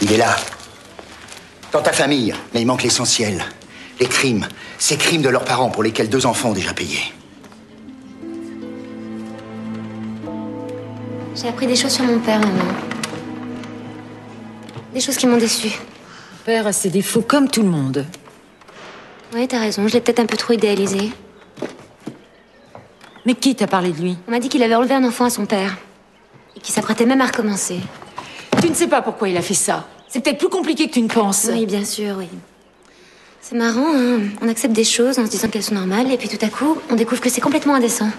Il est là. Dans ta famille, mais il manque l'essentiel. Les crimes. Ces crimes de leurs parents pour lesquels 2 enfants ont déjà payé. J'ai appris des choses sur mon père, maman. Des choses qui m'ont déçue. Mon père a ses défauts comme tout le monde. Oui, t'as raison, je l'ai peut-être un peu trop idéalisé. Mais qui t'a parlé de lui? On m'a dit qu'il avait enlevé un enfant à son père. Et qu'il s'apprêtait même à recommencer. Tu ne sais pas pourquoi il a fait ça. C'est peut-être plus compliqué que tu ne penses. Oui, bien sûr, oui. C'est marrant, hein. On accepte des choses en se disant qu'elles sont normales, et puis tout à coup, on découvre que c'est complètement indécent.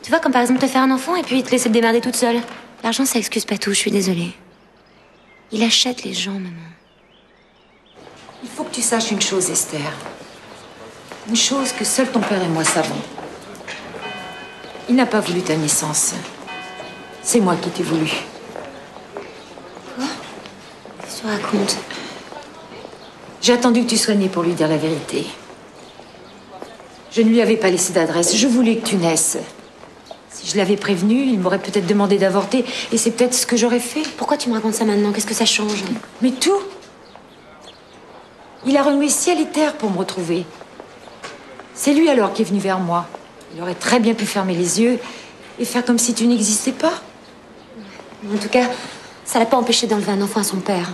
Tu vois, comme par exemple te faire un enfant et puis te laisser te démerder toute seule. L'argent, ça excuse pas tout, je suis désolée. Il achète les gens, maman. Il faut que tu saches une chose, Esther. Une chose que seul ton père et moi savons. Il n'a pas voulu ta naissance. C'est moi qui t'ai voulu. Quoi? Qu'est-ce que tu racontes? J'ai attendu que tu sois née pour lui dire la vérité. Je ne lui avais pas laissé d'adresse. Je voulais que tu naisses. Si je l'avais prévenu, il m'aurait peut-être demandé d'avorter. Et c'est peut-être ce que j'aurais fait. Pourquoi tu me racontes ça maintenant? Qu'est-ce que ça change? Mais tout. Il a remué ciel et terre pour me retrouver. C'est lui alors qui est venu vers moi. Il aurait très bien pu fermer les yeux et faire comme si tu n'existais pas. En tout cas, ça l'a pas empêché d'enlever un enfant à son père.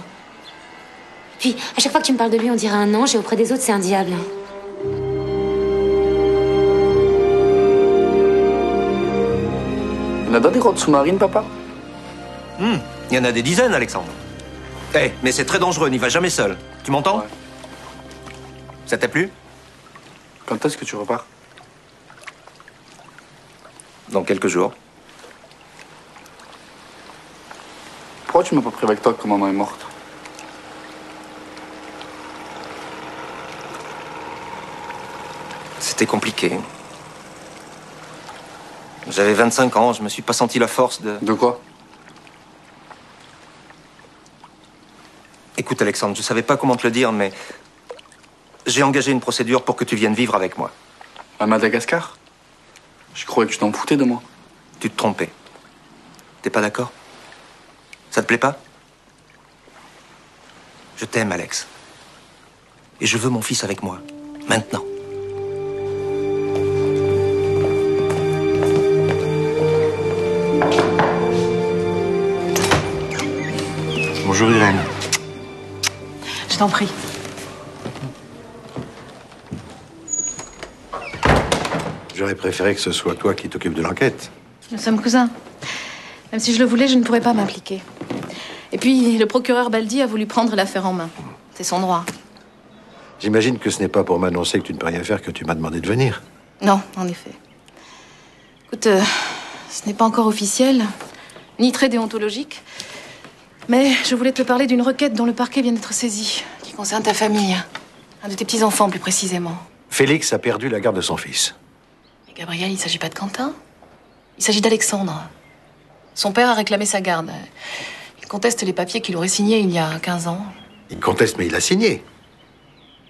Puis, à chaque fois que tu me parles de lui, on dirait un ange et auprès des autres, c'est un diable. Il y en a des routes sous-marines, papa? Il y en a des dizaines, Alexandre. Eh, mais c'est très dangereux, n'y va jamais seul. Tu m'entends? Ouais. Ça t'a plu? Quand est-ce que tu repars? Dans quelques jours. Pourquoi tu m'as pas pris avec toi quand maman est morte? C'était compliqué. J'avais 25 ans, je me suis pas senti la force de... De quoi? Écoute, Alexandre, je savais pas comment te le dire, mais... j'ai engagé une procédure pour que tu viennes vivre avec moi. À Madagascar? Je croyais que tu t'en foutais de moi. Tu te trompais. T'es pas d'accord? Ça te plaît pas? Je t'aime, Alex. Et je veux mon fils avec moi. Maintenant. Bonjour Irène. Je t'en prie. J'aurais préféré que ce soit toi qui t'occupes de l'enquête. Nous sommes cousins. Même si je le voulais, je ne pourrais pas m'impliquer. Et puis, le procureur Baldi a voulu prendre l'affaire en main. C'est son droit. J'imagine que ce n'est pas pour m'annoncer que tu ne peux rien faire que tu m'as demandé de venir. Non, en effet. Écoute, ce n'est pas encore officiel, ni très déontologique. Mais je voulais te parler d'une requête dont le parquet vient d'être saisi, qui concerne ta famille. Un de tes petits-enfants, plus précisément. Félix a perdu la garde de son fils. Mais Gabriel, il ne s'agit pas de Quentin. Il s'agit d'Alexandre. Son père a réclamé sa garde. Il conteste les papiers qu'il aurait signés il y a 15 ans. Il conteste, mais il a signé.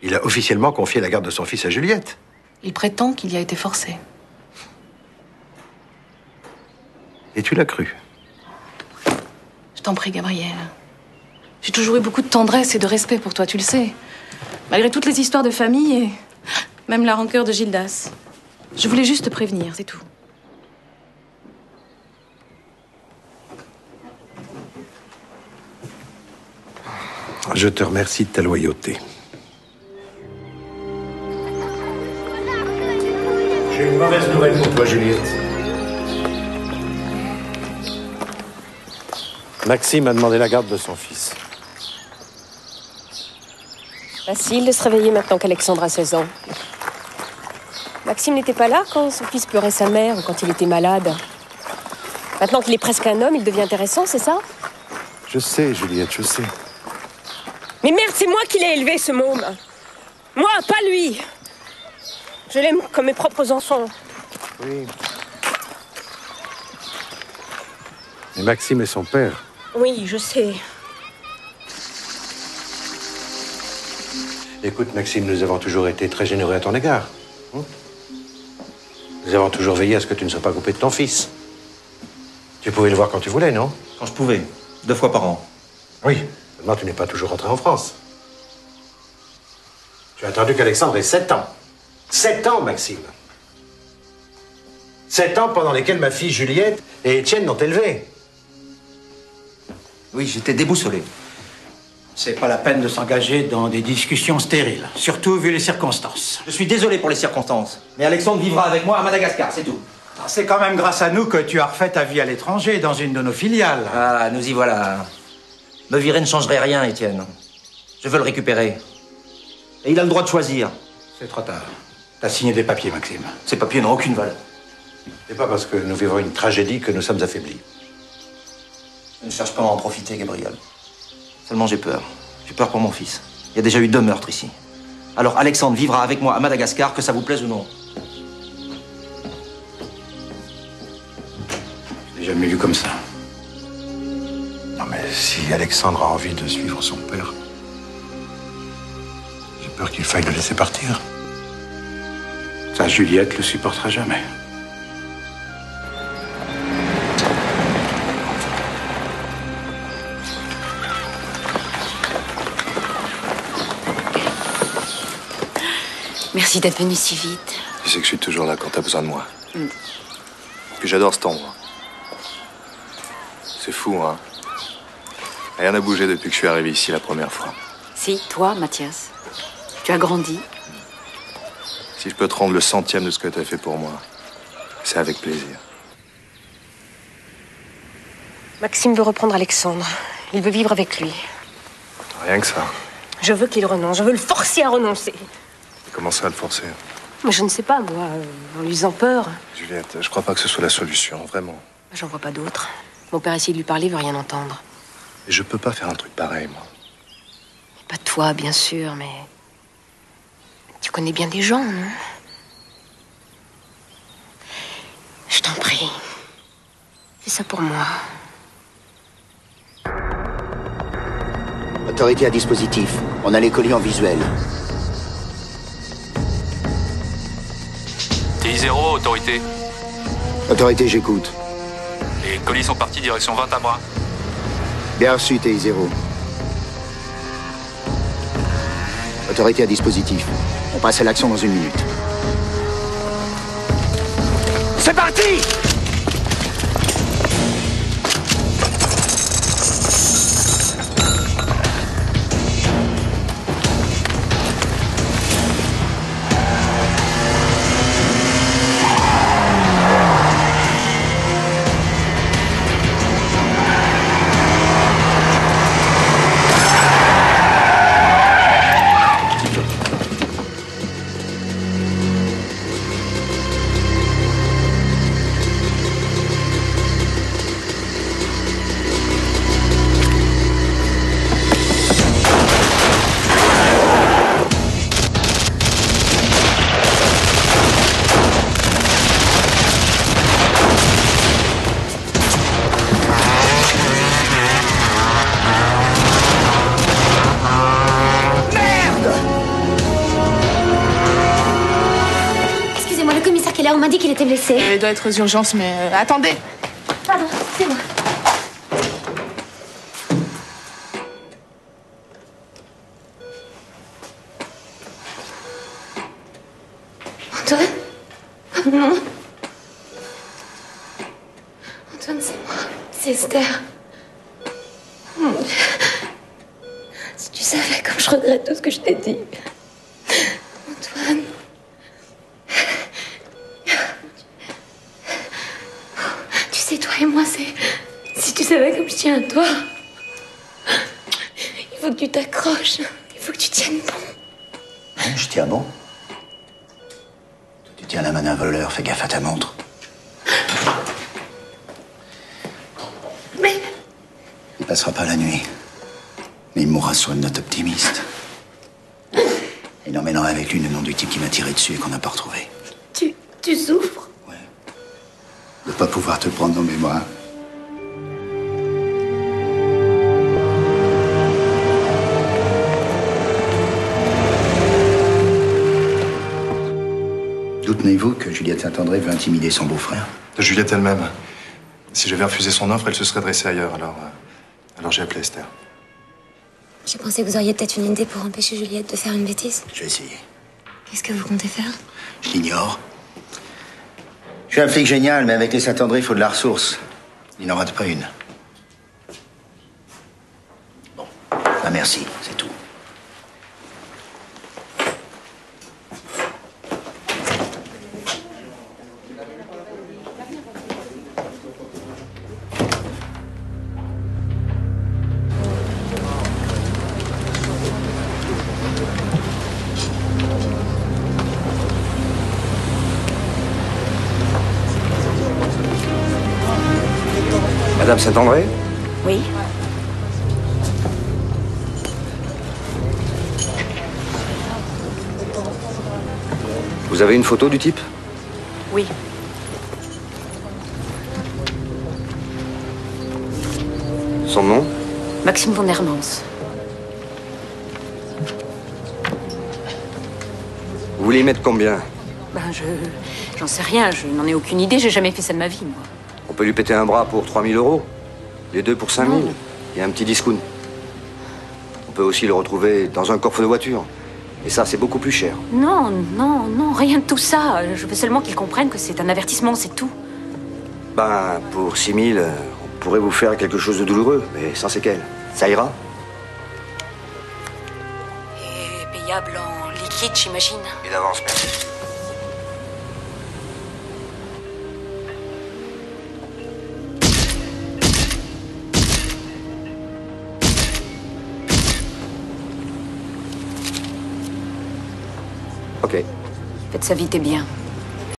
Il a officiellement confié la garde de son fils à Juliette. Il prétend qu'il y a été forcé. Et tu l'as cru. Je t'en prie, Gabriel. J'ai toujours eu beaucoup de tendresse et de respect pour toi, tu le sais. Malgré toutes les histoires de famille et même la rancœur de Gildas. Je voulais juste te prévenir, c'est tout. Je te remercie de ta loyauté. J'ai une mauvaise nouvelle pour toi, Juliette. Maxime a demandé la garde de son fils. Facile de se réveiller maintenant qu'Alexandre a 16 ans. Maxime n'était pas là quand son fils pleurait sa mère ou quand il était malade. Maintenant qu'il est presque un homme, il devient intéressant, c'est ça? Je sais, Juliette, je sais. Mais merde, c'est moi qui l'ai élevé, ce môme. Moi, pas lui. Je l'aime comme mes propres enfants. Oui. Mais Maxime est son père. Oui, je sais. Écoute, Maxime, nous avons toujours été très généreux à ton égard. Nous avons toujours veillé à ce que tu ne sois pas coupé de ton fils. Tu pouvais le voir quand tu voulais, non? Quand je pouvais. 2 fois par an. Oui, Seulement, tu n'es pas toujours rentré en France. Tu as attendu qu'Alexandre ait 7 ans. 7 ans, Maxime. 7 ans pendant lesquels ma fille Juliette et Étienne l'ont élevée. Oui, j'étais déboussolé. C'est pas la peine de s'engager dans des discussions stériles, surtout vu les circonstances. Je suis désolé pour les circonstances, mais Alexandre vivra avec moi à Madagascar, c'est tout. C'est quand même grâce à nous que tu as refait ta vie à l'étranger, dans une de nos filiales. Ah, nous y voilà. Me virer ne changerait rien, Étienne. Je veux le récupérer. Et il a le droit de choisir. C'est trop tard. T'as signé des papiers, Maxime. Ces papiers n'ont aucune valeur. C'est pas parce que nous vivons une tragédie que nous sommes affaiblis. Je ne cherche pas à en profiter, Gabriel. Seulement j'ai peur. J'ai peur pour mon fils. Il y a déjà eu 2 meurtres ici. Alors Alexandre vivra avec moi à Madagascar, que ça vous plaise ou non. Je l'ai jamais vu comme ça. Non, mais si Alexandre a envie de suivre son père, j'ai peur qu'il faille le laisser partir. Ça, Juliette le supportera jamais. Merci d'être venu si vite. Tu sais que je suis toujours là quand t'as besoin de moi. Puis j'adore cet endroit. C'est fou, hein. Rien n'a bougé depuis que je suis arrivé ici la première fois. Si, toi, Mathias, tu as grandi. Si je peux te rendre le 100e de ce que t'as fait pour moi, c'est avec plaisir. Maxime veut reprendre Alexandre. Il veut vivre avec lui. Rien que ça. Je veux qu'il renonce. Je veux le forcer à renoncer. Comment ça, le forcer? Mais je ne sais pas, moi, en lui faisant peur. Juliette, je crois pas que ce soit la solution, vraiment. J'en vois pas d'autre. Mon père essaie de lui parler, veut rien entendre. Et je peux pas faire un truc pareil, moi. Pas toi, bien sûr, mais... Tu connais bien des gens, non? Je t'en prie. Fais ça pour moi. Autorité à dispositif. On a les colis en visuel. TI0, autorité. Autorité, j'écoute. Les colis sont partis direction 20 à bras. Bien reçu, TI0. Autorité à dispositif. On passe à l'action dans 1 minute. C'est parti! On m'a dit qu'il était blessé. Il doit être aux urgences, mais attendez. Pardon, c'est moi. Antoine? Oh non. Antoine, c'est moi. C'est Esther. Mon Dieu. Si tu savais comme je regrette tout ce que je t'ai dit. Antoine. Tu sais, toi et moi, c'est... Si tu savais comme je tiens à toi. Il faut que tu t'accroches. Il faut que tu tiennes bon. Hein, je tiens bon. Tu tiens la main d'un voleur, fais gaffe à ta montre. Mais... Il passera pas la nuit. Mais il mourra sur une note optimiste. Il emmènera avec lui le nom du type qui m'a tiré dessus et qu'on n'a pas retrouvé. Tu souffres? Ouais. De pas pouvoir te prendre dans mes bras. Doutez-vous que Juliette Saint-André veut intimider son beau-frère? Juliette elle-même. Si j'avais refusé son offre, elle se serait dressée ailleurs, alors j'ai appelé Esther. J'ai pensé que vous auriez peut-être une idée pour empêcher Juliette de faire une bêtise. Je vais essayer. Qu'est-ce que vous comptez faire? Je l'ignore. Je suis un flic génial, mais avec les Saint-André, il faut de la ressource. Il n'en rate pas une. Bon. Ah, merci, c'est tout. Madame Saint-André? Oui. Vous avez une photo du type? Oui. Son nom? Maxime von Hermans. Vous voulez y mettre combien? Ben, j'en sais rien, je n'en ai aucune idée, j'ai jamais fait ça de ma vie, moi. On peut lui péter un bras pour 3 000 euros. Les deux pour 5 000. Non. Et un petit discount. On peut aussi le retrouver dans un coffre de voiture. Et ça, c'est beaucoup plus cher. Non, non, non, rien de tout ça. Je veux seulement qu'ils comprennent que c'est un avertissement, c'est tout. Ben, pour 6 000, on pourrait vous faire quelque chose de douloureux, mais sans séquelles. Ça ira? Et payable en liquide, j'imagine. Et d'avance, merci. Ok. Faites ça vite et bien.